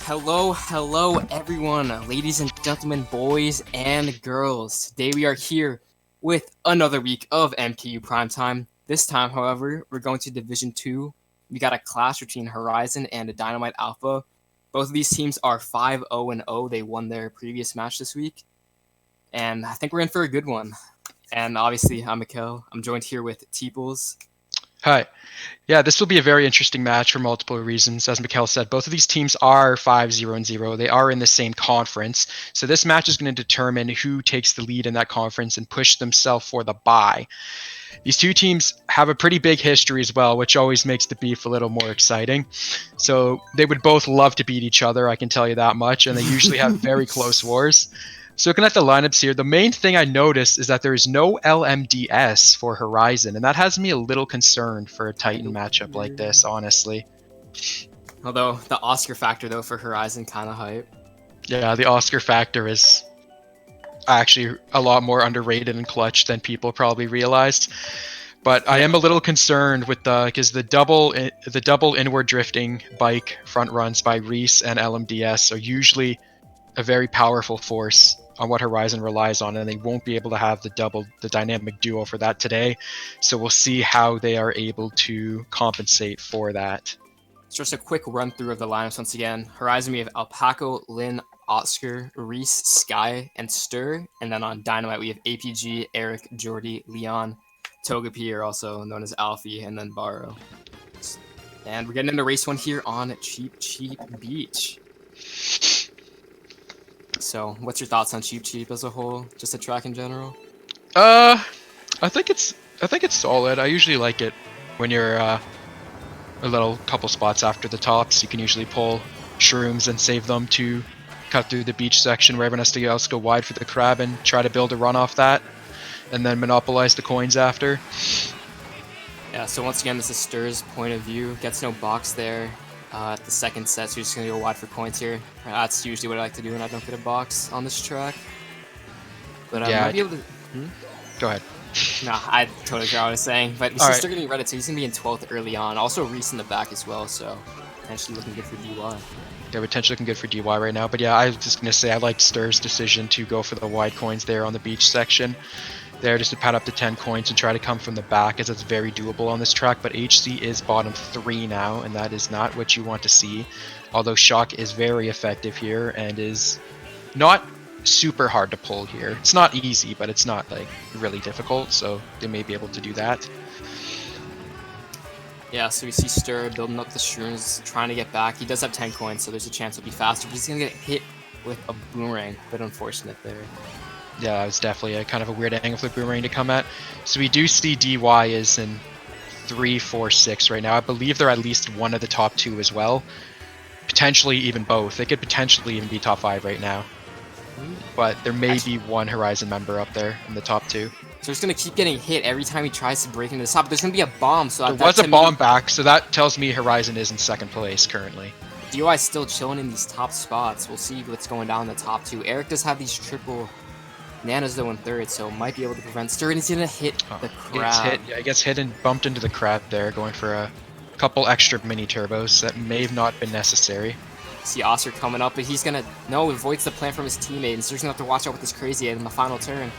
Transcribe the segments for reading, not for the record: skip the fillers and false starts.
Hello everyone, ladies and gentlemen, boys and girls. Today we are here with another week of MKU Primetime. This time, however, we're going to Division 2. We got a clash between Horizon and a Dynamite Alpha. Both of these teams are 5-0-0. They won their previous match this week. And I think we're in for a good one. And obviously, I'm Mikkel. I'm joined here with Teeples. Hi. Yeah, this will be a very interesting match for multiple reasons. As Mikkel said, both of these teams are 5-0-0. They are in the same conference. So this match is going to determine who takes the lead in that conference and push themselves for the bye. These two teams have a pretty big history as well, which always makes the beef a little more exciting. So they would both love to beat each other, I can tell you that much, and they usually have very close wars. So looking at the lineups here, the main thing I noticed is that there is no LMDS for Horizon, and that has me a little concerned for a Titan matchup like this, honestly. Although the Oscar factor, though, for Horizon kind of hype. Yeah, the Oscar factor is actually a lot more underrated and clutch than people probably realized. But I am a little concerned with because the double inward drifting bike front runs by Reese and LMDS are usually a very powerful force on what Horizon relies on, and they won't be able to have the dynamic duo for that today. So we'll see how they are able to compensate for that. So just a quick run through of the lineups once again. Horizon, we have Alpaco, Lin, Oscar, Reese, Sky, and Ster. And then on Dynamite, we have APG, Eric, Jordy, Leon, Togepi, or also known as Alfie, and then Barrow. And we're getting into race one here on Cheap Beach. So, what's your thoughts on Cheap as a whole? Just the track in general? I think it's solid. I usually like it when you're a little couple spots after the tops. You can usually pull shrooms and save them to cut through the beach section where everyone else to go wide for the crab and try to build a run off that, and then monopolize the coins after. Yeah, so once again, this is Ster's point of view. Gets no box there at the second set, so you're just going to go wide for coins here. That's usually what I like to do when I don't get a box on this track. But yeah, might be able to... Go ahead. No, I totally forgot what I was saying. But he's still getting Reddit, so he's going to be in 12th early on. Also, Reese in the back as well, so potentially looking good for DY. Yeah, potentially looking good for DY right now. But yeah, I was just going to say I liked Stir's decision to go for the wide coins there on the beach section. There just to pad up to 10 coins and try to come from the back, as it's very doable on this track. But HC is bottom 3 now, and that is not what you want to see. Although Shock is very effective here and is not super hard to pull here. It's not easy, but it's not like really difficult, so they may be able to do that. Yeah, so we see Ster building up the shrooms, trying to get back. He does have 10 coins, so there's a chance he'll be faster, but he's going to get hit with a boomerang. A bit unfortunate there. Yeah, it was definitely a kind of a weird angle for the boomerang to come at. So we do see DY is in 3, 4, 6 right now. I believe they're at least one of the top 2 as well. Potentially even both. They could potentially even be top 5 right now. But there may be one Horizon member up there in the top 2. So he's going to keep getting hit every time he tries to break into the top. There's going to be a bomb. So there was a bomb back, so that tells me Horizon is in 2nd place currently. DY is still chilling in these top spots. We'll see what's going down in the top 2. Eric does have these triple Nanas though in 3rd, so might be able to prevent Ster, and he's going to hit the crab. He gets hit and bumped into the crab there, going for a couple extra mini turbos that may have not been necessary. See Oscar coming up, but he's going to... No, avoids the plan from his teammate, and Ster's going to have to watch out with this crazy in the final turn.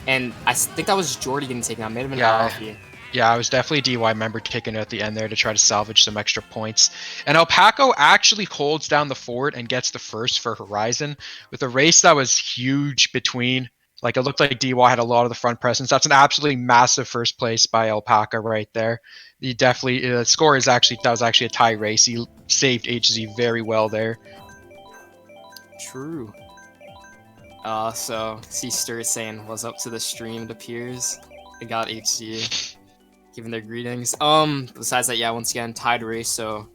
And I think that was Jordy getting taken out. May have been Alfie. Yeah, I was definitely a DY member taking it at the end there to try to salvage some extra points. And Alpaco actually holds down the fort and gets the first for Horizon with a race that was huge between. Like, it looked like DY had a lot of the front presence. That's an absolutely massive first place by Alpaca right there. He definitely, the score is actually, that was actually a tie race. He saved HZ very well there. True. So, see Ster is saying, what's up to the stream, it appears. I got HZ. Giving their greetings. Besides that, yeah, once again, tied race, so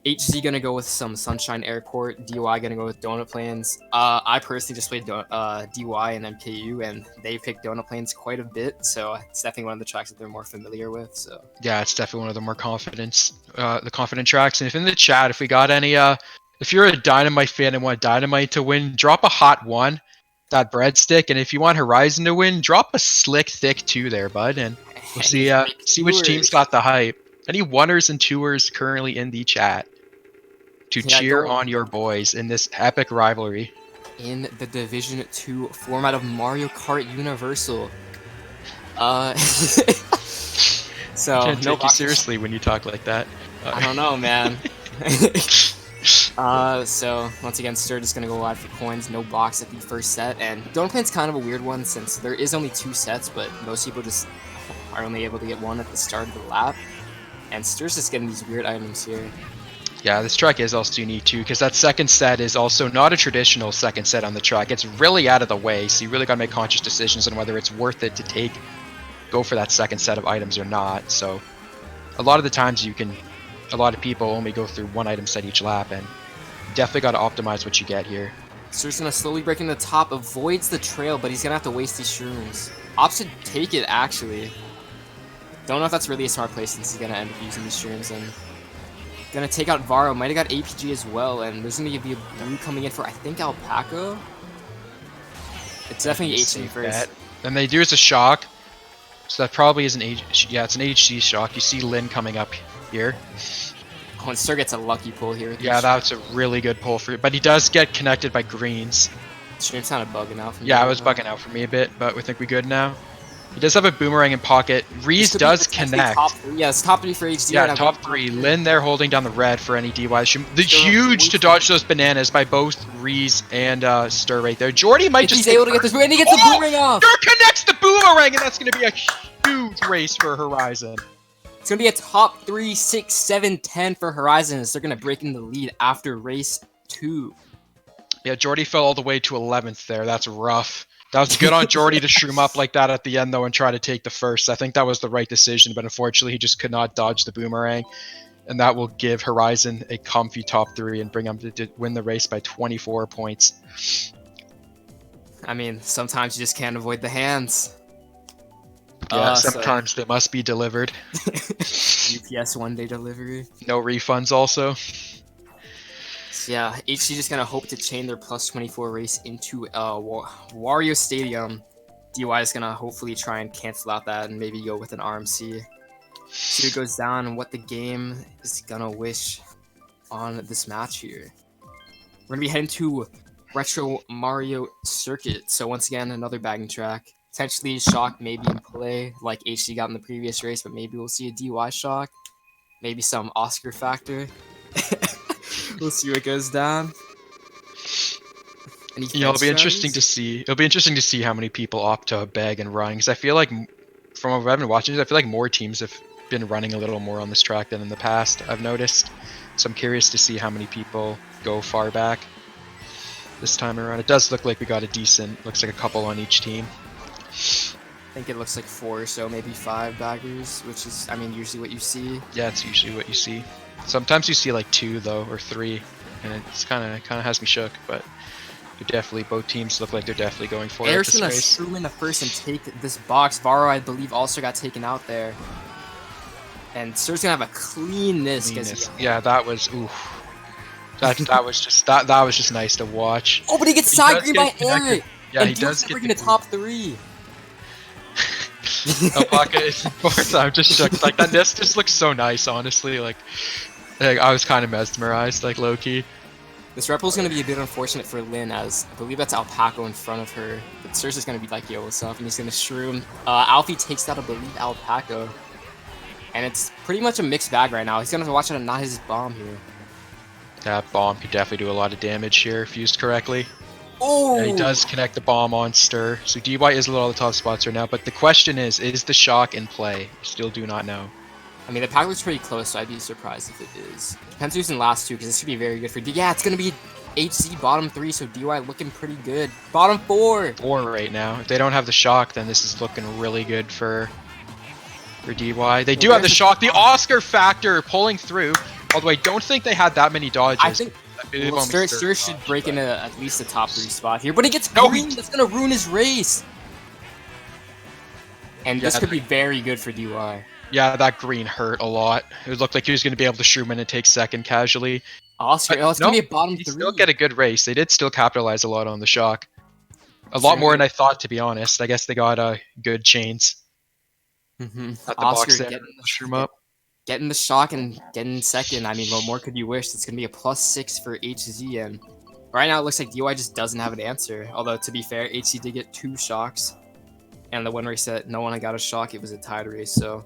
HZ gonna go with some Sunshine Airport, DY gonna go with Donut Plains. I personally just played DY and MKU, and they picked Donut Plains quite a bit, so it's definitely one of the tracks that they're more familiar with. So yeah, it's definitely one of the more confident tracks. And if in the chat, if we got any, if you're a Dynamite fan and want Dynamite to win, drop a hot 1, that breadstick, and if you want Horizon to win, drop a slick thick 2 there, bud, and we'll see which team's got the hype. Any 1ers and 2ers currently in the chat? to Yeah, cheer on your boys in this epic rivalry. In the Division 2 format of Mario Kart Universal. So, I can't no take you box. seriously when you talk like that. I don't know, man. So once again, Ster just gonna go wide for coins, no box at the first set, and Donut Plan's kind of a weird one since there is only 2 sets, but most people just are only able to get one at the start of the lap, and Ster's just getting these weird items here. Yeah, this track is also unique too, because that second set is also not a traditional second set on the track. It's really out of the way, so you really gotta make conscious decisions on whether it's worth it to go for that second set of items or not. So a lot of the times a lot of people only go through one item set each lap, and definitely got to optimize what you get here. Ster's gonna slowly break in the top, avoids the trail, but he's gonna have to waste these shrooms. Op should take it, actually. Don't know if that's really a smart play since he's gonna end up using these shrooms, and gonna take out Varro. Might have got APG as well, and there's gonna be a blue coming in for, I think, Alpaca. It's definitely HC first. And they do as a shock, so that probably is an it's an HC shock. You see Lin coming up here. Oh, and Ster gets a lucky pull here. Yeah, that's a really good pull for you, but he does get connected by greens. Stream's kind of bugging out for me. Yeah, it was bugging out for me a bit, but we think we good now. He does have a boomerang in pocket. Reese does connect. Yeah, it's top 3 for HD. Yeah, right top 3. Lin there holding down the red for any DY. The huge to dodge those bananas by both Reese and Ster right there. Jordy might just... He's able to get this, and he gets the boomerang off! Ster connects the boomerang, and that's going to be a huge race for Horizon. It's going to be a top 3, 6, 7, 10 for Horizon as they're going to break in the lead after race 2. Yeah, Jordy fell all the way to 11th there. That's rough. That was good on Jordy to shroom up like that at the end, though, and try to take the first. I think that was the right decision, but unfortunately, he just could not dodge the boomerang. And that will give Horizon a comfy top 3 and bring them to win the race by 24 points. I mean, sometimes you just can't avoid the hands. Yeah, sometimes they must be delivered. UPS one-day delivery. No refunds also. So yeah, HC just gonna hope to chain their plus 24 race into Wario Stadium. DY is gonna hopefully try and cancel out that and maybe go with an RMC. See who goes down and what the game is gonna wish on this match here. We're gonna be heading to Retro Mario Circuit. So once again, another bagging track. Potentially shock maybe in play, like HC got in the previous race, but maybe we'll see a DY shock. Maybe some Oscar factor. We'll see what goes down. Yeah, it'll be interesting to see. It'll be interesting to see how many people opt to bag and run, because I feel like, from what I've been watching, I feel like more teams have been running a little more on this track than in the past, I've noticed. So I'm curious to see how many people go far back this time around. It does look like we got a decent, looks like a couple on each team. I think it looks like 4, so maybe 5 baggers, which is, I mean, usually what you see. Yeah, it's usually what you see. Sometimes you see like 2 though, or 3, and it's kind of has me shook. But they're definitely, both teams look like they're definitely going for it. Air's gonna shroom in the first and take this box. Varro, I believe, also got taken out there, and Ster's gonna have a cleanness. Yeah, that was oof. That was just nice to watch. Oh, but he gets side green by Air. Yeah, he does get the top 3. Alpaca is fourth. I'm just shook. Like that nest just looks so nice, honestly. Like I was kind of mesmerized, like low key. This rep is gonna be a bit unfortunate for Lin, as I believe that's Alpaca in front of her. But Serge is gonna be like, yo, what's up? And he's gonna shroom. Alfie takes out, I believe, Alpaca. And it's pretty much a mixed bag right now. He's gonna have to watch out and not his bomb here. That bomb could definitely do a lot of damage here if used correctly. Oh! And he does connect the bomb on Ster. So DY is a little on the top spots right now. But the question is the shock in play? Still do not know. I mean, the pack looks pretty close, so I'd be surprised if it is. Depends who's in last 2, because this should be very good for Yeah, it's going to be HC bottom 3, so DY looking pretty good. Bottom 4! 4 right now. If they don't have the shock, then this is looking really good for DY. They do have the shock. The Oscar factor pulling through. Although I don't think they had that many dodges. I think Ster should break into at least the top 3 spot here. But he gets green! That's going to ruin his race! And this could be very good for DY. Yeah, that green hurt a lot. It looked like he was going to be able to shroom in and take second casually. Oscar, it's going to be a bottom 3. Still get a good race. They did still capitalize a lot on the shock. A lot more than I thought, to be honest. I guess they got good chains. Mm-hmm. At the box there, shroom up. getting the shock and getting second. I mean, what more could you wish? It's going to be a +6 for HZ, and right now it looks like DY just doesn't have an answer. Although, to be fair, HZ did get 2 shocks, and the one race that no one got a shock, it was a tied race, so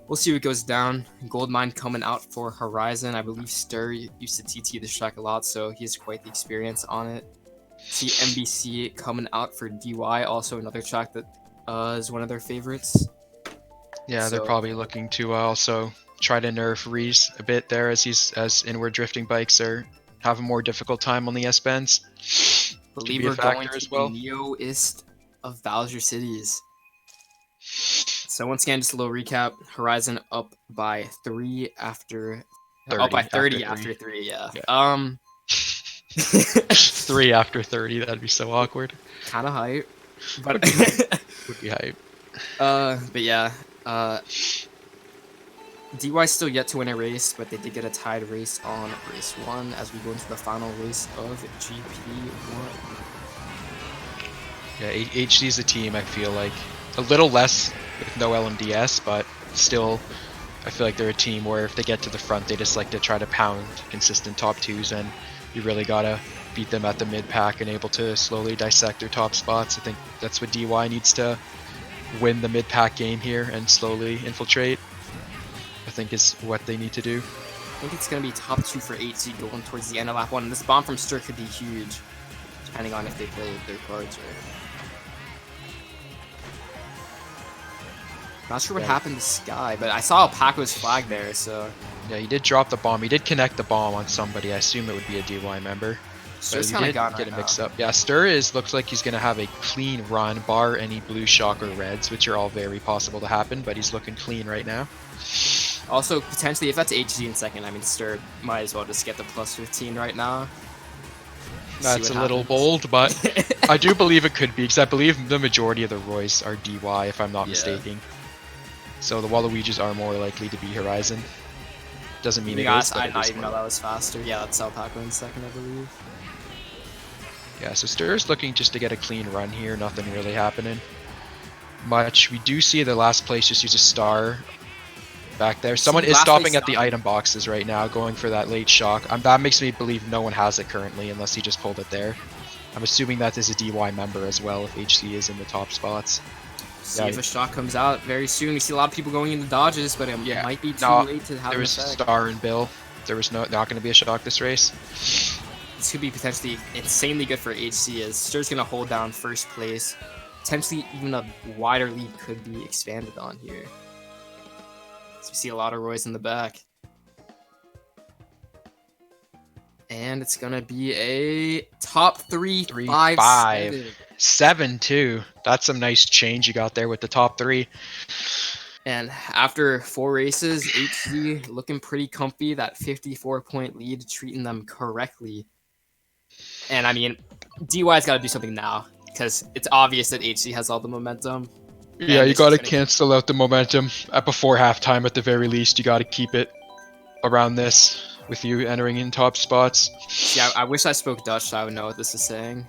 we'll see what goes down. Goldmine coming out for Horizon. I believe Ster used to TT this track a lot, so he has quite the experience on it. See MBC coming out for DY, also another track that is one of their favorites. Yeah, they're probably looking to also try to nerf Reese a bit there as inward drifting bikes have a more difficult time on the S bends. I believe we're going to the Neo-ist of Bowser Cities. So once again, just a little recap. Horizon up by 3 after 30, up by 30 after 3, yeah. 3 after 30, that'd be so awkward. Kind of hype, but would be hype. But yeah, DY still yet to win a race, but they did get a tied race on race 1 as we go into the final race of GP1. Yeah, HC is a team, I feel like. A little less with no LMDS, but still, I feel like they're a team where if they get to the front, they just like to try to pound consistent top 2s, and you really gotta beat them at the mid-pack and able to slowly dissect their top spots. I think that's what DY needs to win the mid-pack game here and slowly infiltrate, I think is what they need to do. I think it's going to be top 2 for HC going towards the end of lap 1. And this bomb from Ster could be huge, depending on if they play their cards right. Not sure what happened to Sky, but I saw Paco's flag there, so... Yeah, he did drop the bomb. He did connect the bomb on somebody. I assume it would be a DY member. Stur's kind of gone get a mix-up. Yeah, Ster looks like he's going to have a clean run, bar any blue shock or reds, which are all very possible to happen, but he's looking clean right now. Also, potentially, if that's HG in second, I mean, Ster might as well just get the +15 right now. That's a little bold, but I do believe it could be, because I believe the majority of the Roys are DY, if I'm not mistaken. So the Waluigi's are more likely to be Horizon. Doesn't mean it is, but I didn't even know that was faster. Yeah, that's Paco in second, I believe. Yeah, so Stur's looking just to get a clean run here. Nothing really happening much. We do see the last place just use a star back there. Someone is stopping at the item boxes right now, going for that late shock. That makes me believe no one has it currently, unless he just pulled it there. I'm assuming that is a DY member as well, if HC is in the top spots. See if a shock comes out very soon. We see a lot of people going into dodges, but it might be too late to have an effect. There was Star and Bill. There was not going to be a shock this race. This could be potentially insanely good for HC, as Stur's going to hold down first place. Potentially even a wider lead could be expanded on here. So we see a lot of Roys in the back. And it's going to be a top 3, 5, 7 too. That's some nice change you got there with the top 3. And after 4 races, HC looking pretty comfy. That 54-point lead, treating them correctly. And I mean, DY's got to do something now, because it's obvious that HC has all the momentum. Yeah, you got to cancel out the momentum before halftime at the very least. You got to keep it around this with you entering in top spots. Yeah, I wish I spoke Dutch so I would know what this is saying.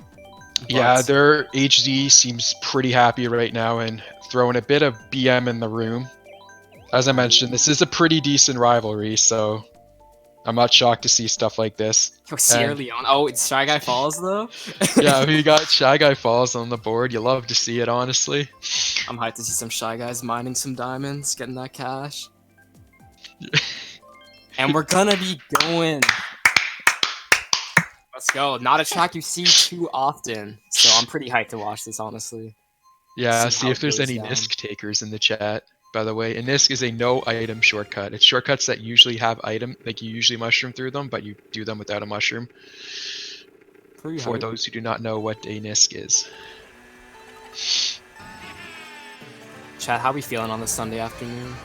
But... yeah, their HZ seems pretty happy right now and throwing a bit of BM in the room. As I mentioned, this is a pretty decent rivalry, so I'm not shocked to see stuff like this. Oh, Sierra Leone. Oh, it's Shy Guy Falls, though? Yeah, we got Shy Guy Falls on the board. You love to see it, honestly. I'm hyped to see some Shy Guys mining some diamonds, getting that cash. And we're gonna be going. Let's go. Not a track you see too often, so I'm pretty hyped to watch this, honestly. Yeah, see if there's any NISC takers in the chat, by the way. And NISC is a no-item shortcut. It's shortcuts that usually have item, like you usually mushroom through them, but you do them without a mushroom. For those who do not know what a NISC is. Chat, how we feeling on this Sunday afternoon?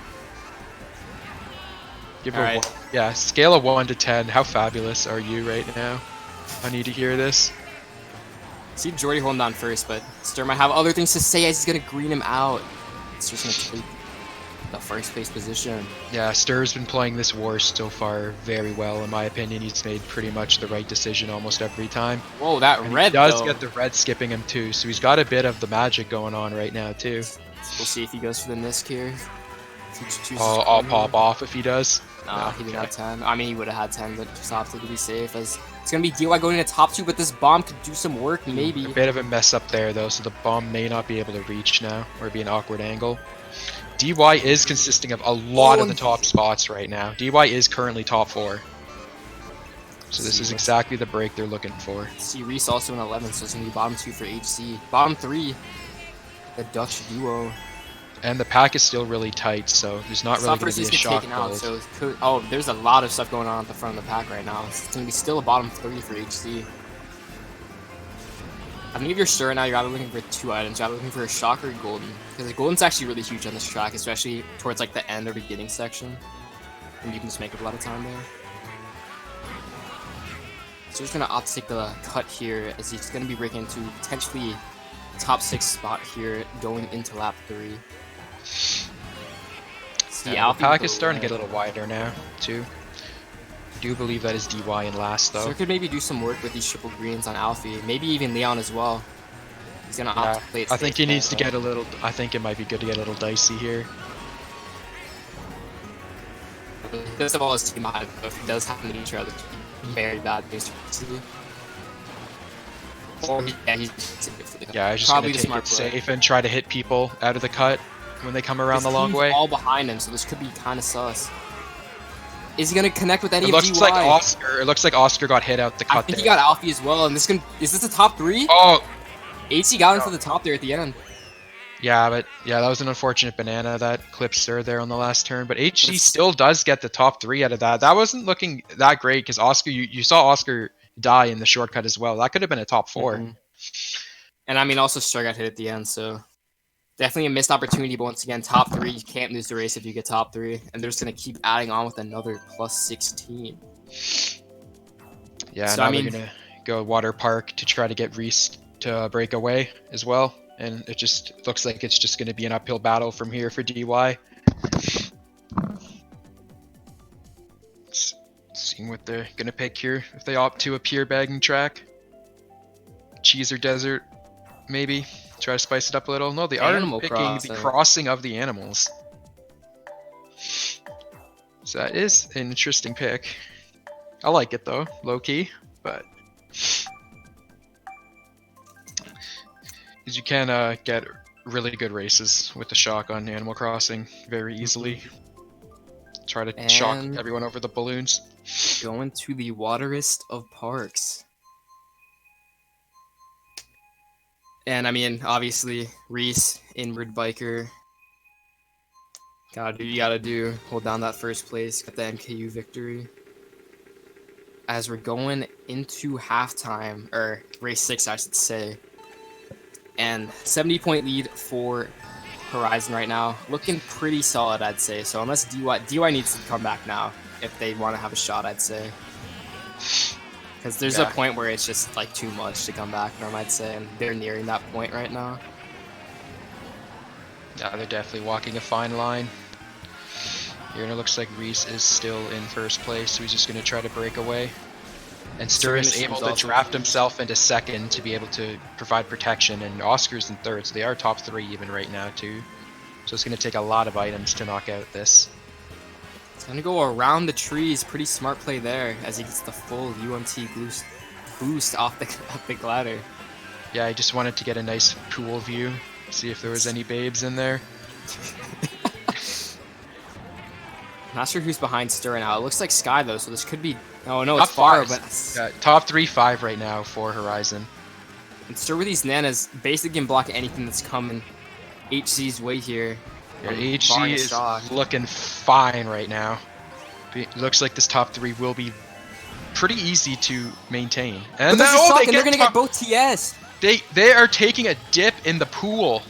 Give her yeah, scale of 1 to 10. How fabulous are you right now? I need to hear this. See Jordy holding down first, but Ster might have other things to say as he's gonna green him out. It's just gonna take the first place position. Yeah, Ster's been playing this war so far very well, in my opinion. He's made pretty much the right decision almost every time. Whoa, that and red he does though. Get the red skipping him too, so he's got a bit of the magic going on right now too. We'll see if he goes for the NISC here. I'll pop off if he does. Nah, he didn't have 10. I mean, he would have had 10, but just opted to be safe. As it's gonna be DY going into top 2, but this bomb could do some work, maybe. A bit of a mess up there though, so the bomb may not be able to reach now, or be an awkward angle. DY is consisting of a lot of the top spots right now. DY is currently top 4. So this is exactly the break they're looking for. See, Reese also in 11, so it's gonna be bottom 2 for HC. Bottom 3, the Dutch duo. And the pack is still really tight, so there's not really going to be a shock build. So oh, there's a lot of stuff going on at the front of the pack right now. It's going to be still a bottom 3 for HC. I think if you're Ster now, you're either looking for 2 items. You're either looking for a shock or a golden. Because the golden's actually really huge on this track, especially towards like the end or beginning section. And you can just make up a lot of time there. So he's going to opt to take the cut here, as he's going to be breaking into potentially top 6 spot here going into lap 3. Yeah, the pack is starting to get a little wider now, too. I do believe that is DY in last, though. So could maybe do some work with these triple greens on Alfie. Maybe even Leon as well. He's gonna opt to play it. I think he needs to get a little. I think it might be good to get a little dicey here. This of all his team behind him, if he does happen to each other, very bad news to see. Yeah, I just gonna take it safe and try to hit people out of the cut when they come around the long way. All behind him, so this could be kind of sus. Is he gonna connect with any of DY? It looks like Oscar got hit out the cut. I think he got Alfie as well, and is this a top 3? Oh, HC got into the top there at the end. Yeah, but yeah, that was an unfortunate banana that clipped Ster there on the last turn. But HC still does get the top 3 out of that. That wasn't looking that great because Oscar, you saw Oscar die in the shortcut as well. That could have been a top 4. Mm-hmm. And I mean, also Ster got hit at the end, so definitely a missed opportunity. But once again, top 3, you can't lose the race if you get top 3, and they're just gonna keep adding on with another plus 16. Yeah, so now they're gonna go water park to try to get Reese to break away as well, and it just looks like it's just gonna be an uphill battle from here for DY. Seeing what they're gonna pick here, if they opt to a pure bagging track, cheese or desert, maybe try to spice it up a little. No, they are picking the crossing of the animals. So that is an interesting pick. I like it though, low key, but because you can get really good races with the shock on Animal Crossing very easily. Try to shock everyone over the balloons. Going to the waterest of parks. And I mean, obviously, Reese, inward biker. Gotta do what you gotta do. Hold down that first place, get the MKU victory. As we're going into halftime, or race 6, I should say. And 70-point lead for Horizon right now. Looking pretty solid, I'd say. So unless DY needs to come back now if they want to have a shot, I'd say. Because there's a point where it's just like too much to come back from, I'd say, and they're nearing that point right now. Yeah, they're definitely walking a fine line. Here, and it looks like Reese is still in first place, so he's just going to try to break away. And Ster is able to draft himself into second to be able to provide protection, and Oscar's in third, so they are top 3 even right now too. So it's going to take a lot of items to knock out this. It's going to go around the trees. Pretty smart play there as he gets the full UMT boost off the ladder. Yeah, I just wanted to get a nice pool view, see if there was any babes in there. Not sure who's behind Ster now. It looks like Sky though, so this could be. Oh no, it's far, but top 3-5 right now for Horizon. And Ster with these nanas basically can block anything that's coming HC's way here. Yeah, HC is looking fine right now. It looks like this top 3 will be pretty easy to maintain. And they're gonna get both TS. They are taking a dip in the pool.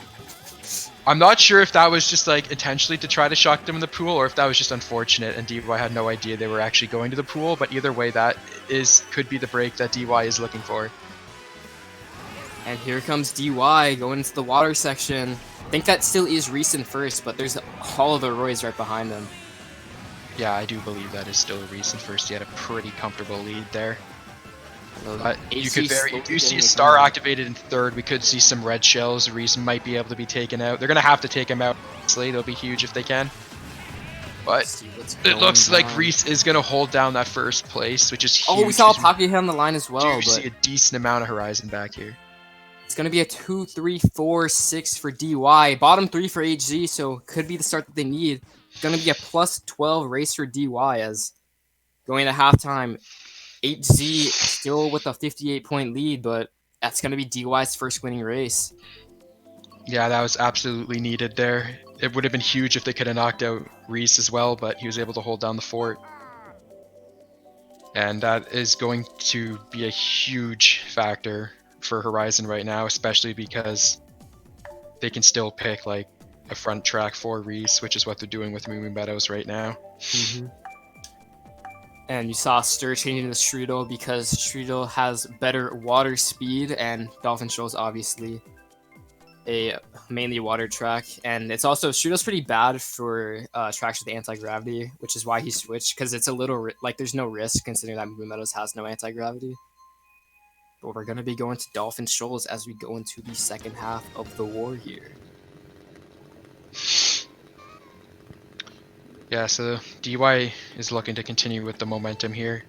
I'm not sure if that was just like intentionally to try to shock them in the pool, or if that was just unfortunate and DY had no idea they were actually going to the pool. But either way, that could be the break that DY is looking for. And here comes DY going into the water section. I think that still is Reese in first, but there's all of the Roys right behind them. Yeah, I do believe that is still Reese in first. He had a pretty comfortable lead there. You do see a Star activated in third. We could see some red shells. Reese might be able to be taken out. They're going to have to take him out. They'll be huge if they can. But See what's it looks going like on. Reese is going to hold down that first place, which is huge. Oh, we saw a 'cause pocket hit on the line as we well, do but see a decent amount of Horizon back here. it's going to be a 2, 3, 4, 6 for DY. Bottom 3 for HZ, so could be the start that they need. Going to be a plus 12 race for DY as going to halftime. HZ still with a 58-point lead, but that's going to be DY's first winning race. Yeah, that was absolutely needed there. It would have been huge if they could have knocked out Reese as well, but he was able to hold down the fort. And that is going to be a huge factor for Horizon right now, especially because they can still pick like a front track for Reese, which is what they're doing with Moo Moo Meadows right now. And you saw Ster changing to Strudel because Strudel has better water speed, and Dolphin Shoals obviously a mainly water track, and it's also Strudel's pretty bad for tracks with anti-gravity, which is why he switched, because it's a little like there's no risk considering that Moo Meadows has no anti-gravity. But we're gonna be going to Dolphin Shoals as we go into the second half of the war here. Yeah, so DY is looking to continue with the momentum here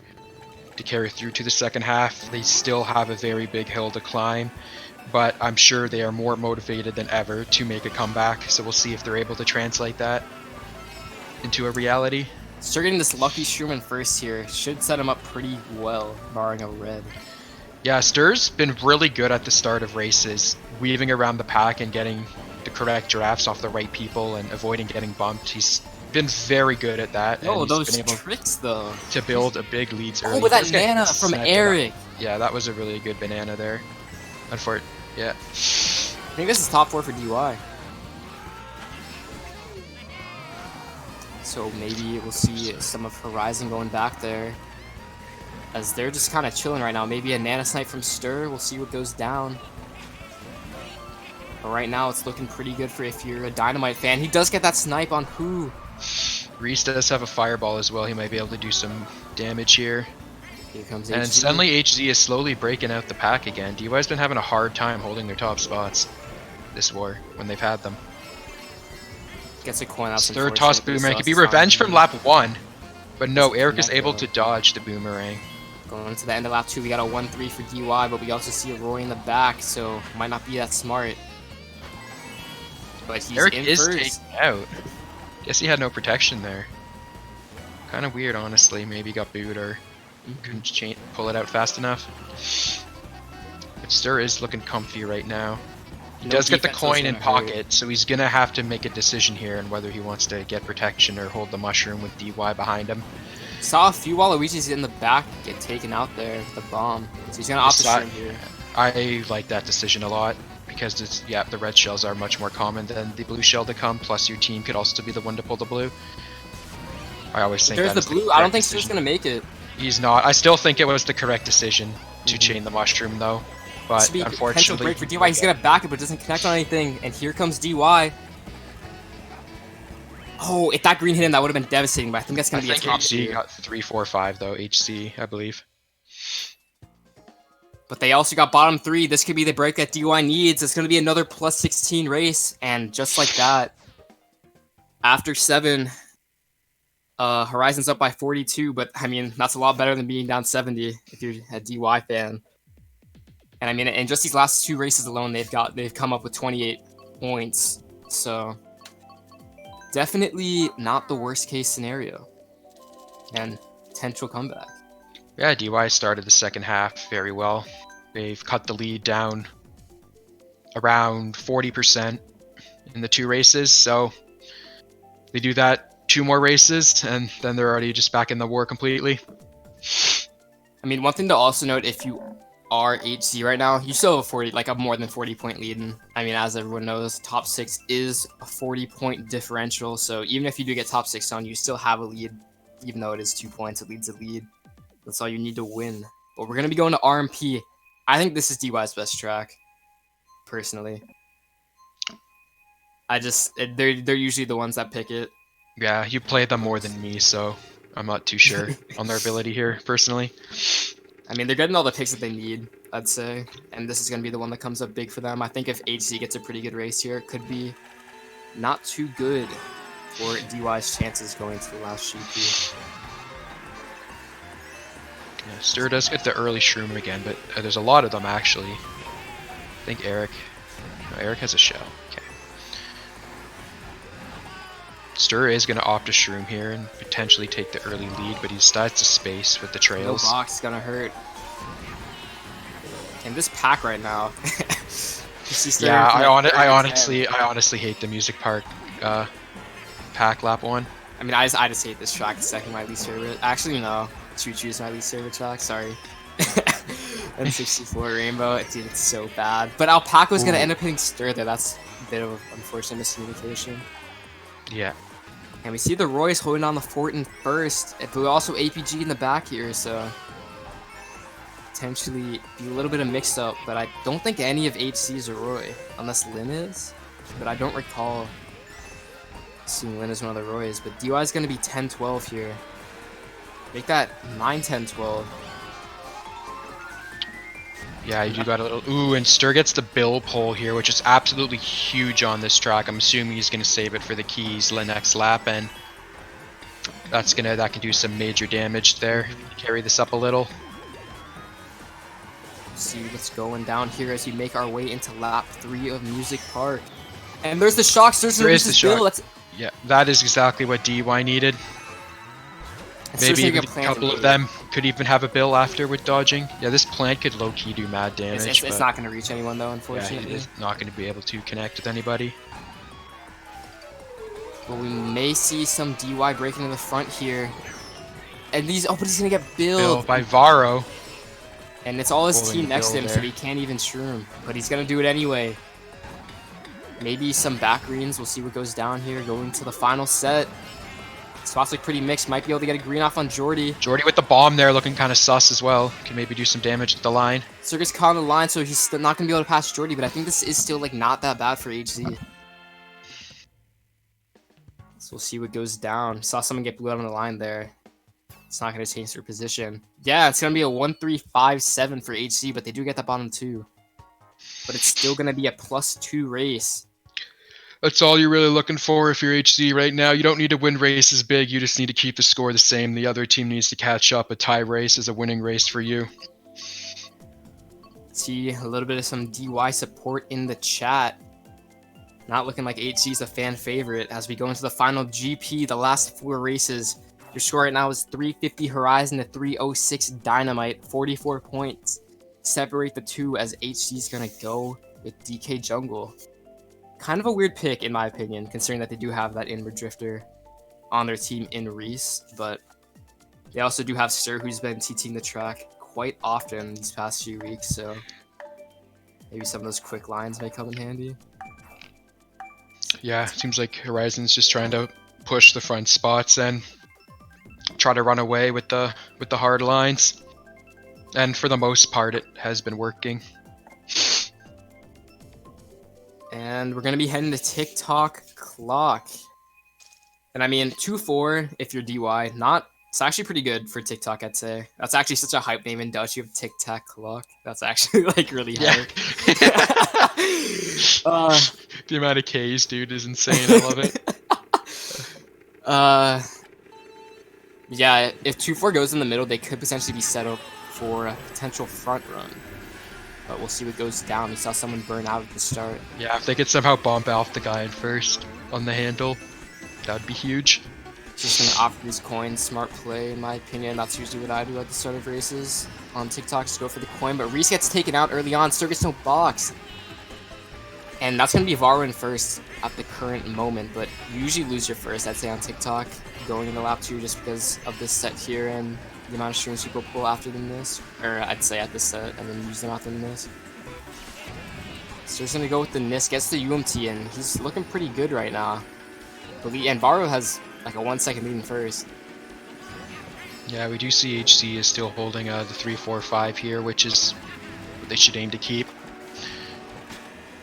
to carry through to the second half. They still have a very big hill to climb, but I'm sure they are more motivated than ever to make a comeback, so we'll see if they're able to translate that into a reality. So getting this lucky Sherman first here should set him up pretty well, barring a red. Yeah, Ster's been really good at the start of races, weaving around the pack and getting the correct drafts off the right people and avoiding getting bumped. He's been very good at that. Oh, and those he's been able tricks though. to build a big leads early. Oh, with that He does get Nana from sniped Eric. up. Yeah, that was a really good banana there. Yeah. I think this is top 4 for DY. So maybe we'll see some of Horizon going back there, as they're just kind of chilling right now. Maybe a Nana Snipe from Ster. We'll see what goes down. But right now, it's looking pretty good for if you're a Dynamite fan. He does get that snipe on who? Reese does have a fireball as well. He might be able to do some damage here. Here comes And HZ. suddenly HZ is slowly breaking out the pack again. DY's been having a hard time holding their top spots this war when they've had them. Gets a coin out. Third toss boomerang. Could be revenge from lap 1. But no, Eric is able to dodge the boomerang. Going into the end of lap 2, we got a 1-3 for DY, but we also see a Roy in the back, so might not be that smart. But he's Eric in is first. taken out. Guess he had no protection there. Kind of weird, honestly. Maybe he got booed or couldn't pull it out fast enough. But Ster is looking comfy right now. He does get the coin in pocket, so he's going to have to make a decision here on whether he wants to get protection or hold the mushroom with DY behind him. Saw a few Waluigi's in the back get taken out there with the bomb. So he's going to opt the shrimp here. I like that decision a lot because it's, yeah, the red shells are much more common than the blue shell to come, plus your team could also be the one to pull the blue. I always think there's that the blue. I don't think Ster's going to make it. He's not. I still think it was the correct decision to chain the mushroom though. But unfortunately, break for DY. He's gonna back it, but doesn't connect on anything. And here comes DY. Oh, if that green hit him, that would have been devastating. But I think that's gonna be a top HC tier. got 3, 4, 5 though. HC, I believe. But they also got bottom 3. This could be the break that DY needs. It's gonna be another plus 16 race, and just like that, after 7, Horizon's up by 42. But I mean, that's a lot better than being down 70 if you're a DY fan. And I mean, in just these last 2 races alone, they've come up with 28 points. So definitely not the worst case scenario. And potential comeback. Yeah, DY started the second half very well. They've cut the lead down around 40% in the 2 races. So they do that 2 more races, and then they're already just back in the war completely. I mean, one thing to also note, if you are HC right now, you still have a more than 40-point lead. And I mean, as everyone knows, top 6 is a 40-point differential. So even if you do get top 6 on, you still have a lead, even though it is 2 points. It leads a lead. That's all you need to win. But we're gonna be going to RMP. I think this is DY's best track, personally. They're usually the ones that pick it. Yeah, you play them more than me, so I'm not too sure on their ability here, personally. I mean, they're getting all the picks that they need, I'd say. And this is going to be the one that comes up big for them. I think if HC gets a pretty good race here, it could be not too good for DY's chances going to the last GP. Yeah, Ster does get the early shroom again, but there's a lot of them actually. I think Eric. No, Eric has a shell. Okay. Ster is going to opt a shroom here and potentially take the early lead, but he decides to space with the trails. No box is going to hurt. And this pack right now. Yeah, I honestly hate the music park pack lap one. I mean, I just hate this track. It's second my least favorite. Actually, no. Choo Choo is my least favorite track. Sorry. And 64 Rainbow. Dude, it's so bad. But Alpaca's going to end up hitting Ster there. That's a bit of unfortunate miscommunication. Yeah. And we see the Roy's holding on the fort in first. But also APG in the back here, so potentially be a little bit of mix up. But I don't think any of HC is a Roy, unless Lin is. But I don't recall seeing Lin as one of the Roys. But DY is going to be 10-12 here. Make that 9-10-12. Yeah, you got a little... Ooh, and Ster gets the bill pull here, which is absolutely huge on this track. I'm assuming he's going to save it for the keys the next lap, and that can do some major damage there. Carry this up a little. See what's going down here as we make our way into lap 3 of Music Park. And there's the shock. There's the shock. Yeah, that is exactly what DY needed. Maybe even a couple of them could even have a bill after with dodging. Yeah, this plant could low-key do mad damage. It's not going to reach anyone though, unfortunately. Yeah, it's not going to be able to connect with anybody. Well, we may see some DY breaking to the front here. And these... Oh, but he's going to get billed. By Varo. And it's all his team next to him, so he can't even shroom. But he's going to do it anyway. Maybe some back greens. We'll see what goes down here. Going to the final set. Spots look pretty mixed. Might be able to get a green off on Jordy. Jordy with the bomb there, looking kind of sus as well. Can maybe do some damage at the line. Circus caught on the line, so he's still not going to be able to pass Jordy, but I think this is still like not that bad for HZ. So we'll see what goes down. Saw someone get blew out on the line there. It's not going to change their position. Yeah, it's going to be a 1-3-5-7 for HZ, but they do get the bottom 2. But it's still going to be a +2 race. That's all you're really looking for if you're HZ right now. You don't need to win races big. You just need to keep the score the same. The other team needs to catch up. A tie race is a winning race for you. See a little bit of some DY support in the chat. Not looking like HZ is a fan favorite as we go into the final GP, the last 4 races. Your score right now is 350 Horizon to 306 Dynamite, 44 points. Separate the two as HZ is going to go with DK Jungle. Kind of a weird pick, in my opinion, considering that they do have that Inward Drifter on their team in Reese, but they also do have Ster, who's been TTing the track quite often these past few weeks, so maybe some of those quick lines may come in handy. Yeah, seems like Horizon's just trying to push the front spots and try to run away with the hard lines, and for the most part, it has been working. And we're going to be heading to TikTok Clock. And I mean, 2-4 if you're DY. It's actually pretty good for TikTok, I'd say. That's actually such a hype name in Dutch. You have TikTok Clock. That's actually like really hype. The amount of K's, dude, is insane. I love it. Yeah, if 2-4 goes in the middle, they could potentially be set up for a potential front run. But we'll see what goes down. We saw someone burn out at the start. Yeah, if they could somehow bomb off the guy in first on the handle, that would be huge. Just gonna offer these coins. Smart play, in my opinion. That's usually what I do at the start of races on TikTok. Just go for the coin. But Reese gets taken out early on. Ster gets no box. And that's gonna be Varo in first at the current moment. But you usually lose your first, I'd say, on TikTok going into lap 2 just because of this set here and the amount of streams people pull after them this, or I'd say at this set, and then use them after them this. So he's gonna go with the NIS, gets the UMT, and he's looking pretty good right now. And Varo has like a 1-second lead in first. Yeah, we do see HC is still holding the 3-4-5 here, which is what they should aim to keep.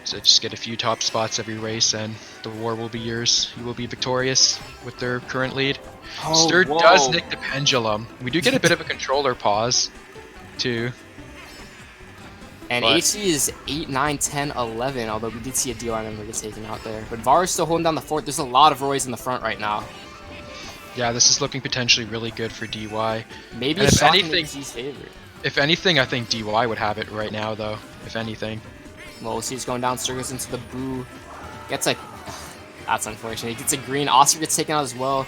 So just get a few top spots every race, and the war will be yours. You will be victorious with their current lead. Oh, Ster does nick the pendulum. We do get a bit of a controller pause, too. And But- HC is 8, 9, 10, 11, although we did see a DY member get taken out there. But Vara's still holding down the fort. There's a lot of Roys in the front right now. Yeah, this is looking potentially really good for DY. Maybe And a if shock in anything- HC's favor. If anything, I think DY would have it right now, though. If anything. Well, we'll see it's going down. Ster goes into the boo. Gets a... That's unfortunate. He gets a green. Oscar gets taken out as well.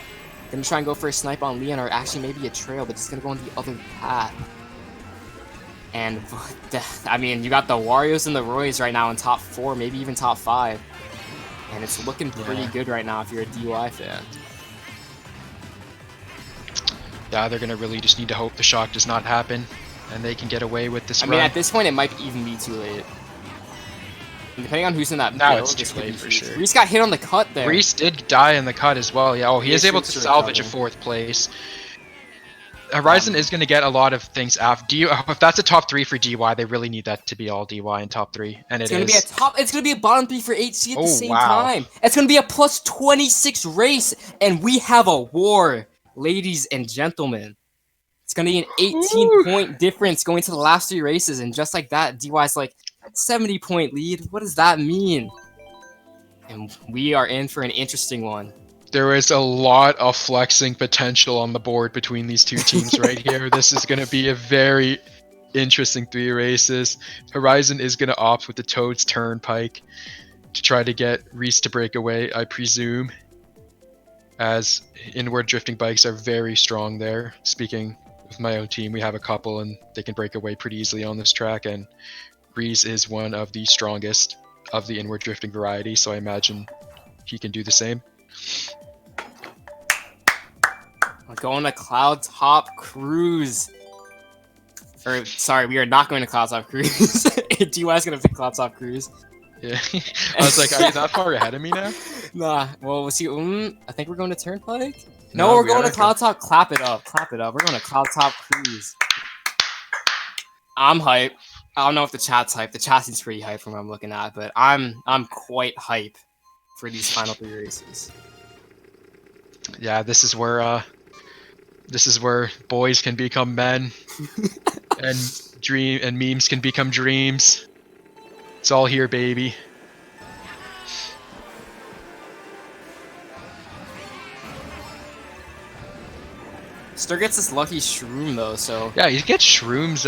Gonna try and go for a snipe on Leon, or actually maybe a trail, but he's gonna go on the other path. And, I mean, you got the Warriors and the Roys right now in top 4, maybe even top 5. And it's looking pretty good right now if you're a DY fan. Yeah, they're gonna really just need to hope the shock does not happen, and they can get away with this I run. mean, at this point, it might even be too late. And depending on who's in that Now build, it's this too could late be for huge. sure. Reese got hit on the cut there. Reese did die in the cut as well. Yeah, he is able to Reese salvage a recovered. 4th place. Horizon is going to get a lot of things after. If that's a top 3 for DY, they really need that to be all DY in top 3, and It's it gonna is. be a top. It's gonna be a bottom 3 for HC at the Oh, same wow. time. It's gonna be a plus 26 race, and we have a war, ladies and gentlemen. It's gonna be an 18-point difference going to the last 3 races, and just like that, DY's like 70-point lead. What does that mean? And we are in for an interesting one. There is a lot of flexing potential on the board between these two teams right here. This is going to be a very interesting 3 races. Horizon is going to opt with the Toad's Turnpike to try to get Reese to break away, I presume, as inward drifting bikes are very strong there. Speaking of my own team, we have a couple and they can break away pretty easily on this track, and Reese is one of the strongest of the inward drifting variety, so I imagine he can do the same. We're going to Cloud Top Cruise. Or, sorry, we are not going to Cloud Top Cruise. DY's gonna pick Cloud Top Cruise. Yeah, I was like, are you that far ahead of me now? Nah, well, we'll see. I think we're going to Turnpike? No, we're we going to aren't Cloud Top. Clap it up. Clap it up. We're going to Cloud Top Cruise. I'm hype. I don't know if the chat's hype. The chat seems pretty hype from what I'm looking at, but I'm quite hype for these final 3 races. Yeah, this is where boys can become men, and memes can become dreams. It's all here, baby. Ster gets this lucky shroom though, so Yeah, you get shrooms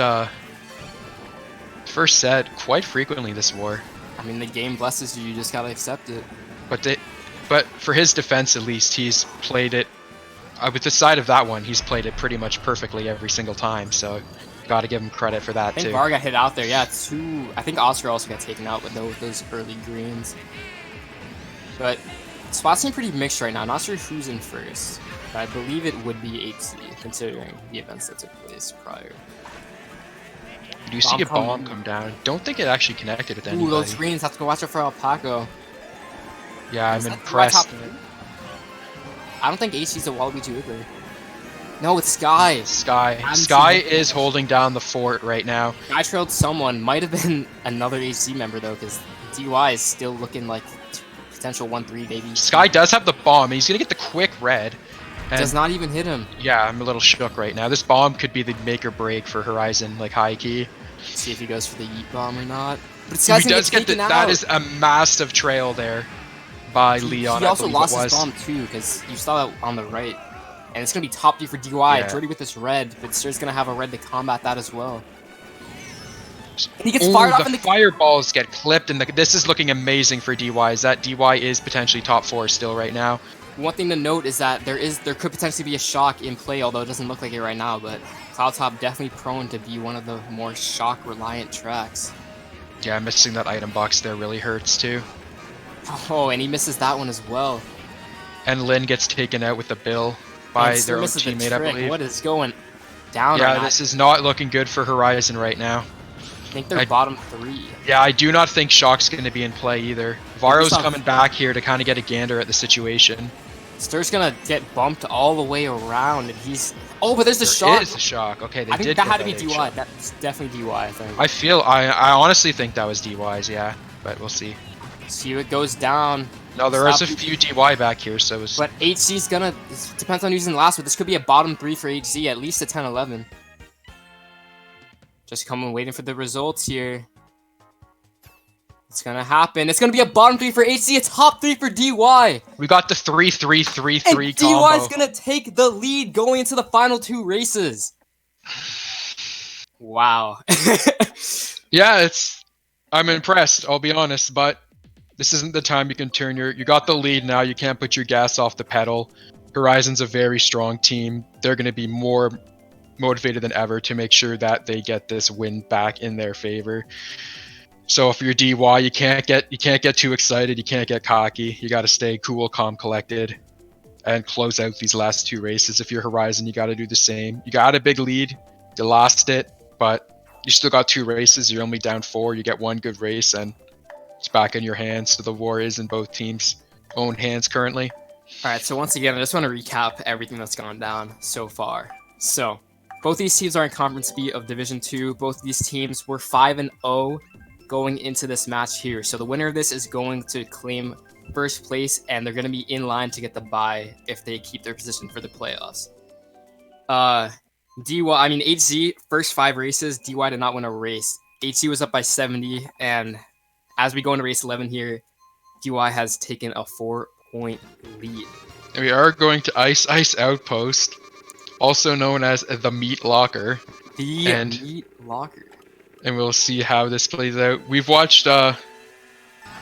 first set quite frequently this war. I mean the game blesses you. You just gotta accept it. But for his defense, at least, he's played it. With the side of that one, he's played it pretty much perfectly every single time. So, gotta give him credit for that I think too. Var got hit out there. Yeah, 2. I think Oscar also got taken out with those early greens. But spots seem pretty mixed right now. Not sure who's in first. But I believe it would be HC, considering the events that took place prior. You do see a Bomb bomb come down. Don't think it actually connected with anybody. Ooh, those greens. Have to go watch out for Alpaco. Yeah, Is I'm that impressed. my top 3? I don't think HC's a Wallaby either. No, it's Sky. Sky seen it. is holding down the fort right now. I trailed someone. Might have been another HC member though, because DY is still looking like potential 1-3 baby. Sky does have the bomb. He's gonna get the quick red. And Does not even hit him. yeah, I'm a little shook right now. This bomb could be the make or break for Horizon, like high key. See if he goes for the yeet bomb or not. But this He guy's gonna does get taken out. that is a massive trail there by Leon. He I also believe lost it his was. bomb too, because you saw that on the right. And it's gonna be top 3 for DY. Yeah. Jordy with this red, but Ster's gonna have a red to combat that as well. And he gets Ooh, fired off in the the fireballs get clipped, and this is looking amazing for DY. Is that DY is potentially top 4 still right now? One thing to note is that there could potentially be a shock in play, although it doesn't look like it right now, but Cloud Top definitely prone to be one of the more shock-reliant tracks. Yeah, missing that item box there really hurts too. Oh, and he misses that one as well. And Lynn gets taken out with a bill by And Ster their own misses the teammate, I trick. believe. What is going down right Yeah, now? this is not looking good for Horizon right now. I think they're bottom 3. Yeah, I do not think Shock's going to be in play either. Varo's saw- coming back here to kind of get a gander at the situation. Ster's gonna get bumped all the way around, and he's... Oh, but there's the There shock! is a Shock. Okay, they I did think that get had to be big DY. shock. That's definitely DY, I think. I honestly think that was DY's, yeah. But we'll see. See what goes down. No, there is a Stop. few DY back here, so it's... But HC's gonna... It depends on using the last one. This could be a bottom 3 for HC, at least a 10-11. Just coming waiting for the results here. It's gonna happen. It's gonna be a bottom 3 for HC, a top 3 for DY. We got the 3-3-3-3 And combo. DY is gonna take the lead going into the final 2 races. Wow. Yeah, I'm impressed, I'll be honest, but this isn't the time you can turn you got the lead now, you can't put your gas off the pedal. Horizon's a very strong team. They're going to be more motivated than ever to make sure that they get this win back in their favor. So if you're DY, you can't get too excited, you can't get cocky. You got to stay cool, calm, collected and close out these last 2 races. If you're Horizon, you got to do the same. You got a big lead, you lost it, but you still got 2 races. You're only down 4. You get 1 good race, and it's back in your hands. So the war is in both teams' own hands currently. All right. So once again, I just want to recap everything that's gone down so far. So both these teams are in Conference B of Division 2. Both of these teams were 5-0 going into this match here. So the winner of this is going to claim first place, and they're going to be in line to get the bye if they keep their position for the playoffs. HZ, first 5 races, DY did not win a race. HZ was up by 70, and as we go into race 11 here, DY has taken a 4-point lead. We are going to Ice Outpost, also known as the Meat Locker. Meat Locker. And we'll see how this plays out. We've watched, oh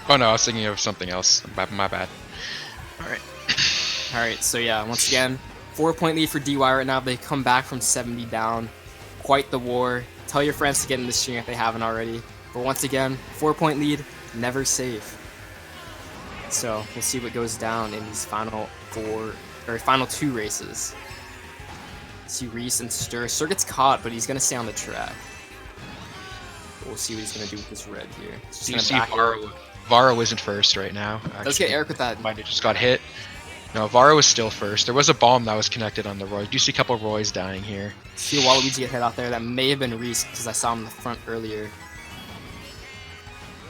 no, I was thinking of something else. My bad. Alright, so yeah, once again, 4-point lead for DY right now. They come back from 70 down. Quite the war. Tell your friends to get in the stream if they haven't already. But once again, 4-point lead, never safe. So we'll see what goes down in these final 2 races. See Reese and Ster. Ster gets caught, but he's gonna stay on the track. But we'll see what he's gonna do with this red here. You see Varo isn't first right now. Actually. Let's get Eric with that. Might have just got hit. No, Varo is still first. There was a bomb that was connected on the Roy. You see a couple Roys dying here. See a Waluigi get hit out there. That may have been Reese because I saw him in the front earlier.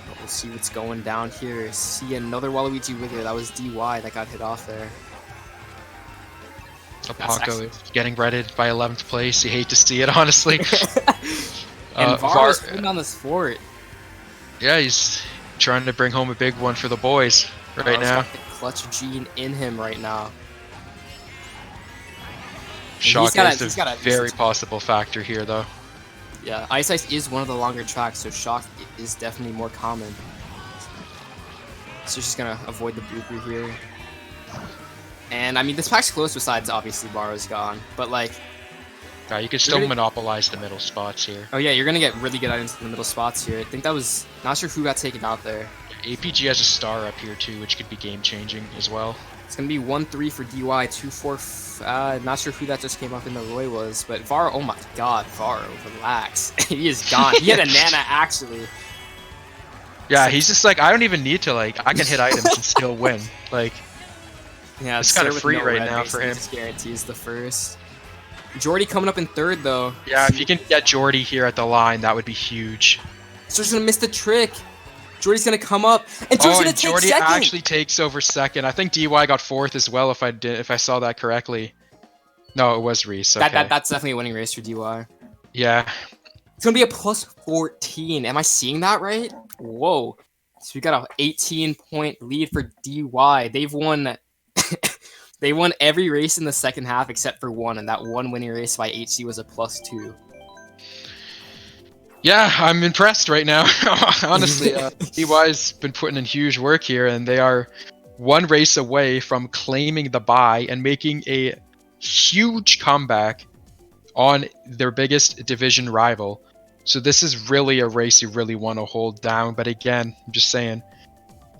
But we'll see what's going down here. See another Waluigi Wigger. That was DY that got hit off there. Aponko is getting redded by 11th place. You hate to see it, honestly. And Varo's putting on this fort. Yeah, he's trying to bring home a big one for the boys right now. Got the clutch gene in him right now. Shock is a very possible factor here, though. Yeah, Ice is one of the longer tracks, so Shock is definitely more common. So just gonna avoid the blooper here. And I mean, this pack's close besides obviously Baro's gone, but like... Yeah, you can still monopolize the middle spots here. Oh yeah, you're gonna get really good items in the middle spots here. I think that was... Not sure who got taken out there. APG has a star up here too, which could be game-changing as well. It's gonna be 1-3 for DY, 2-4... not sure who that just came up in the Roy was, but Varo... Oh my god, Varo, relax. He is gone. He had a Nana, actually. Yeah, he's just like, I don't even need to, like, I can hit items and still win. Like... Yeah, it's kind of free right now for him. Just guarantees the first. Jordy coming up in third, though. Yeah, if you can get Jordy here at the line, that would be huge. Jordy's gonna miss the trick. Jordy's gonna come up, and Jordy's gonna take Jordy second. Actually takes over second. I think DY got fourth as well, if I saw that correctly. No, it was Reese. Okay. That's definitely a winning race for DY. Yeah. It's gonna be a plus 14. Am I seeing that right? Whoa. So we got a 18-point lead for DY. They've won. They won every race in the second half except for one, and that one winning race by HC was a +2. Yeah, I'm impressed right now. Honestly, DY's been putting in huge work here, and they are one race away from claiming the bye and making a huge comeback on their biggest division rival. So this is really a race you really want to hold down. But again, I'm just saying,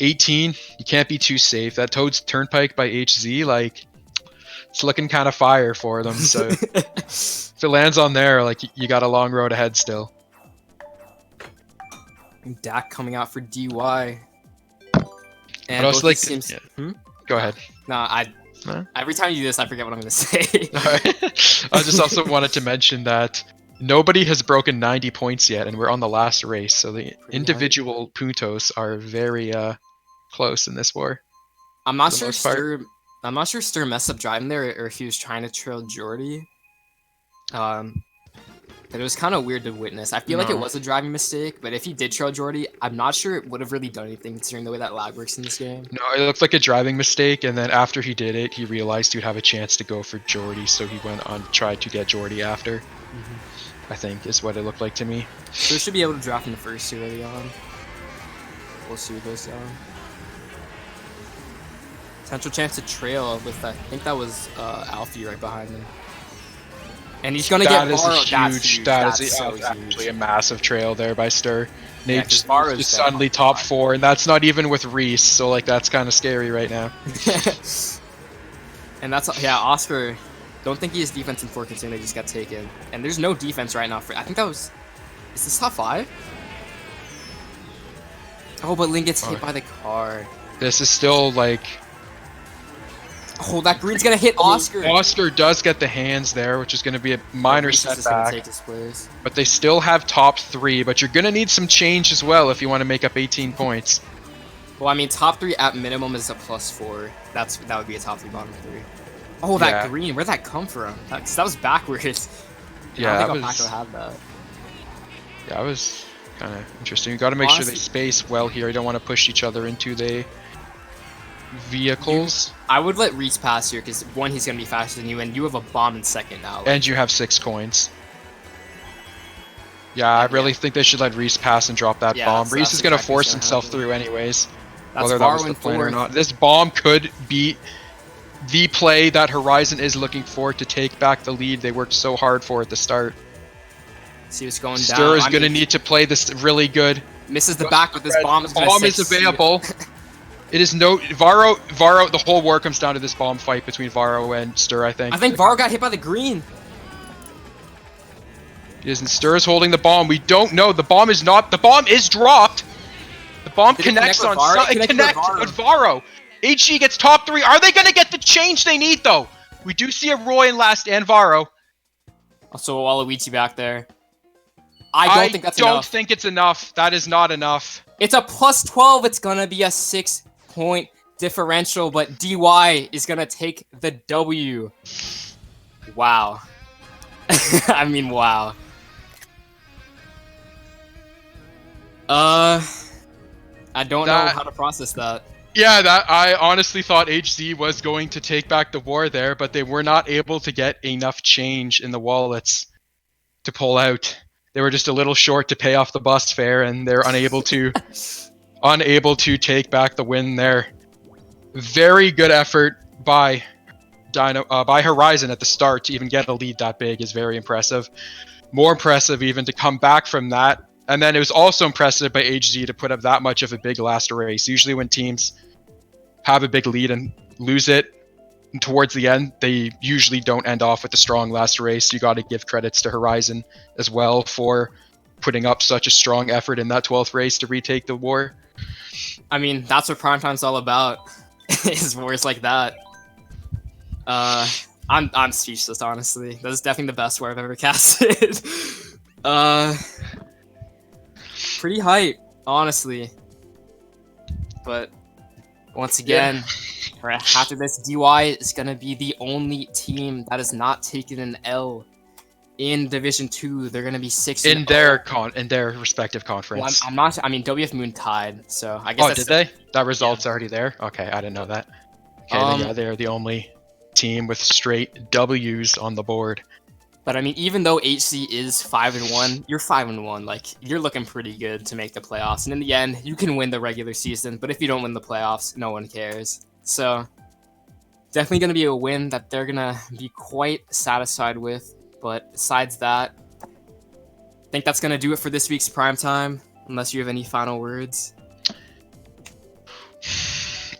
18, you can't be too safe. That Toad's Turnpike by HZ, like, it's looking kind of fire for them. So if it lands on there, like, you got a long road ahead still. Dak coming out for DY. And also, like, teams... Go ahead. Every time you do this, I forget what I'm going to say. I just also wanted to mention that nobody has broken 90 points yet, and we're on the last race. So the individual puntos are very close in this war. I'm not sure Ster messed up driving there, or if he was trying to trail Jordy. But it was kind of weird to witness. I feel like it was a driving mistake, but if he did trail Jordy, I'm not sure it would have really done anything considering the way that lag works in this game. No, it looked like a driving mistake, and then after he did it, he realized he would have a chance to go for Jordy, so he went on tried to get Jordy after. I think is what it looked like to me. So we should be able to draft in the first two early on. We'll see what goes down. Potential chance to trail with, I think that was Alfie right behind him. And he's gonna get borrowed. That is actually a massive trail there by Ster. Nate just suddenly top 4, and that's not even with Reese, so like that's kind of scary right now. And that's, yeah, Oscar, don't think he has defense in 4 considering they just got taken. And there's no defense right now for, I think that was, is this top 5? Oh, but Lin gets hit by the car. This is still like... Oh, that green's gonna hit Oscar. Oscar does get the hands there, which is going to be a minor setback. Take his place. But they still have top 3, but you're going to need some change as well if you want to make up 18 points. Well, I mean, top 3 at minimum is a +4. That would be a top 3, bottom 3. Oh, that green, where'd that come from? That was backwards. Yeah, I don't think Alpaco had that. Yeah, it was kind of interesting. You got to make sure they space well here. You don't want to push each other into the vehicles. I would let Reese pass here because one, he's gonna be faster than you, and you have a bomb in second now. Like. And you have 6 coins. Yeah, I really think they should let Reese pass and drop that bomb. Reese is gonna force himself through anyways, whether that was the plan or not. This bomb could be the play that Horizon is looking for to take back the lead they worked so hard for at the start. See what's going down. Ster is gonna need to play this really good. Misses the back with this bomb. The bomb is available. It is no Varo. The whole war comes down to this bomb fight between Varo and Ster. I think Varo got hit by the green. It isn't. Ster is holding the bomb. We don't know. The bomb is not. The bomb is dropped. The bomb connects on. It connects with Varo. HG gets top 3. Are they going to get the change they need though? We do see a Roy in last and Varo. Also, Waluigi back there. I don't think that's enough. I don't think it's enough. That is not enough. It's a +12. It's gonna be a 6-point differential, but DY is gonna take the W. Wow. I mean, wow. I don't know how to process that. Yeah, I honestly thought HZ was going to take back the war there, but they were not able to get enough change in the wallets to pull out. They were just a little short to pay off the bus fare, and they're unable to take back the win there. Very good effort by Horizon at the start to even get a lead that big is very impressive. More impressive even to come back from that. And then it was also impressive by HZ to put up that much of a big last race. Usually when teams have a big lead and lose it towards the end, they usually don't end off with a strong last race. You got to give credits to Horizon as well for putting up such a strong effort in that 12th race to retake the war. I mean, that's what Primetime's all about, is wars like that. I'm speechless, honestly. That is definitely the best war I've ever casted. Pretty hype, honestly. But once again, after this, DY is gonna be the only team that has not taken an L in Division 2. They're gonna be 6 in their respective conference. Well, I'm not. I mean, WF Moon tied, so I guess. Oh, did they? That result's already there. Okay, I didn't know that. Okay, then, yeah, they're the only team with straight W's on the board. But I mean, even though HC is 5-1, you're 5-1. Like, you're looking pretty good to make the playoffs. And in the end, you can win the regular season. But if you don't win the playoffs, no one cares. So, definitely going to be a win that they're going to be quite satisfied with. But besides that, I think that's going to do it for this week's Primetime. Unless you have any final words.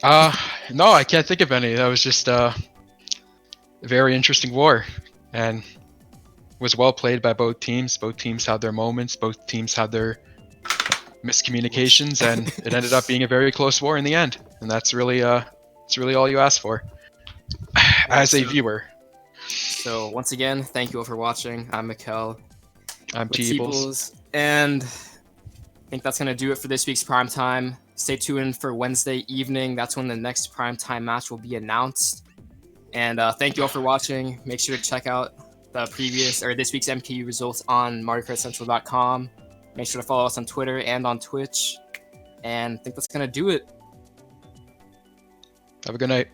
No, I can't think of any. That was just a very interesting war. And was well played by both teams. Both teams had their moments. Both teams had their miscommunications, and it ended up being a very close war in the end. And that's really all you ask for as a viewer. So once again, thank you all for watching. I'm Mikkel. I'm Teeples. And I think that's gonna do it for this week's Primetime. Stay tuned for Wednesday evening. That's when the next Primetime match will be announced. And thank you all for watching. Make sure to check out the previous or this week's MKU results on MarioKartCentral.com. Make sure to follow us on Twitter and on Twitch. And I think that's gonna do it. Have a good night.